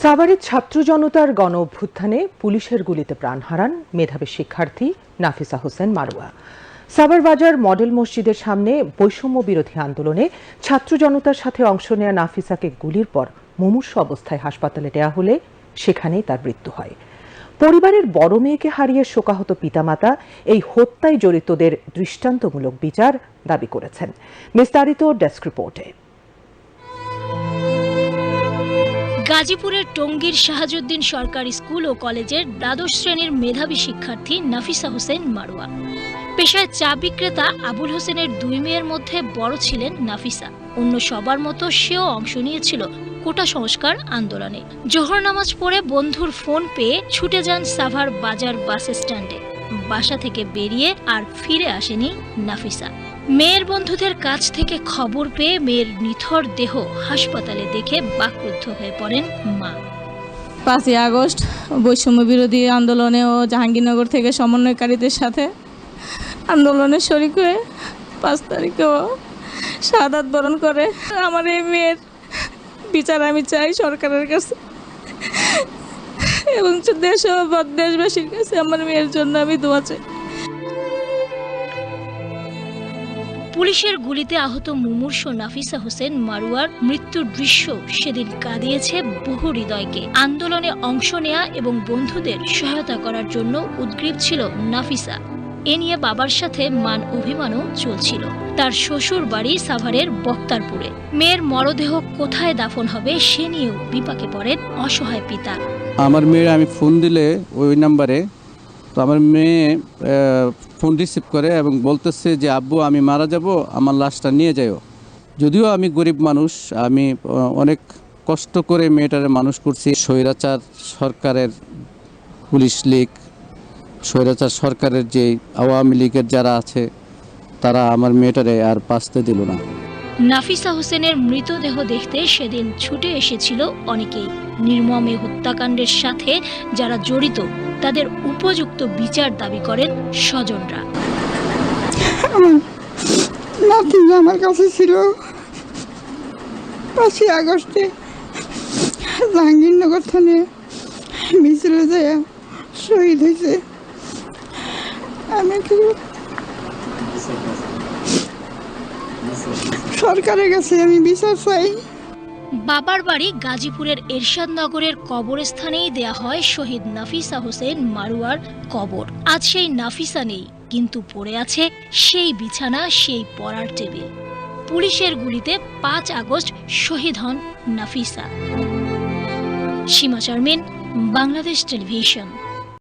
সাভারের ছাত্র জনতার গণ অভ্যুত্থানে পুলিশের গুলিতে প্রাণ হারান মেধাবী শিক্ষার্থী নাফিসা হোসেন মারুয়া। সাভার বাজার মডেল মসজিদের সামনে বৈষম্য বিরোধী আন্দোলনে ছাত্র জনতার সাথে অংশ নেয়া নাফিসাকে গুলির পর মুমূর্ষ অবস্থায় হাসপাতালে নেওয়া হলে সেখানেই তার মৃত্যু হয়। পরিবারের বড় মেয়েকে হারিয়ে শোকাহত পিতামাতা এই হত্যায় জড়িতদের দৃষ্টান্তমূলক বিচার দাবি করেছেন। বিস্তারিত ডেস্ক রিপোর্টে। গাজীপুরের টঙ্গীর শাহাজুদ্দিন সরকারি স্কুল ও কলেজের দ্বাদশ শ্রেণীর মেধাবী শিক্ষার্থী নাফিসা হোসেন মারুয়া। পেশায় চা বিক্রেতা আবুল হোসেনের দুই মেয়ের মধ্যে বড় ছিলেন নাফিসা। অন্য সবার মতো সেও অংশ নিয়েছিল কোটা সংস্কার আন্দোলনে। জোহর নামাজ পড়ে বন্ধুর ফোন পেয়ে ছুটে যান সাভার বাজার বাস স্ট্যান্ডে। বাসা থেকে বেরিয়ে আর ফিরে আসেনি নাফিসা। মেয়ের বন্ধুদের কাছ থেকে খবর পেয়ে মেয়ের নিথর দেহ হাসপাতালে দেখে বাকরুদ্ধ হয়ে পড়েন মা। 5ই আগস্ট বৈষম্য বিরোধী আন্দোলনে ও জাহাঙ্গীরনগর থেকে সমন্বয়কারীদের সাথে আন্দোলনে শরিক হয়ে 5 তারিখেও শাহাদাত বরণ করে। আমার এই মেয়ের বিচার আমি চাই সরকারের কাছে এবং দেশবাসীর কাছে আমার মেয়ের জন্য আমি দোয়া চাই। পুলিশের গুলিতে আহত মুমূর্ষ নাফিসা হোসেন মারুয়ার মৃত্যুর দৃশ্য সেদিন কাঁদিয়েছে বহু হৃদয়কে। আন্দোলনে অংশ নেয়া এবং বন্ধুদের সহায়তা করার জন্য উদ্গ্রীব ছিল নাফিসা। এ নিয়ে বাবার সাথে মান অভিমানও চলছিল। তার শ্বশুর বাড়ি সাভারের বক্তারপুরে। মেয়ের মরদেহ কোথায় দাফন হবে সে নিয়েও বিপাকে পড়েন অসহায় পিতা। আমার মেয়ে আমি ফোন দিলে ওই নাম্বারে, তো আমার মেয়ে ফোন রিসিভ করে এবং বলতেছে যে আব্বু আমি মারা যাব, আমার লাশটা নিয়ে যাও। যদিও আমি গরিব মানুষ, আমি অনেক কষ্ট করে মেয়েটারে মানুষ করছি। স্বৈরাচার সরকারের পুলিশ লীগ, স্বৈরাচার সরকারের যে আওয়ামী লীগের যারা আছে তারা আমার মেয়েটারে আর বাঁচতে দিল না। নাফিসা হোসেনের মৃতদেহ দেখতে সেদিন ছুটে এসেছিল অনেকেই। নির্মম এই হত্যাকাণ্ডের সাথে যারা জড়িত তাদের উপযুক্ত বিচার দাবি করেন স্বজনরা। আমার কাছে ছিল 5ই আগস্টে জাহাঙ্গীরনগর থানে মিছিলে যায় শহীদ হয়েছে। আমি সরকারের কাছে আমি বিচার চাই। বাবার বাড়ি গাজীপুরের এরশাদনগরের কবরস্থানেই দেয়া হয় শহীদ নাফিসা হোসেন মারুয়ার কবর। আজ সেই নাফিসা নেই, কিন্তু পড়ে আছে সেই বিছানা, সেই পড়ার টেবিল। পুলিশের গুলিতে 5 আগস্ট শহীদ হন নাফিসা। সীমা শারমিন, বাংলাদেশ টেলিভিশন।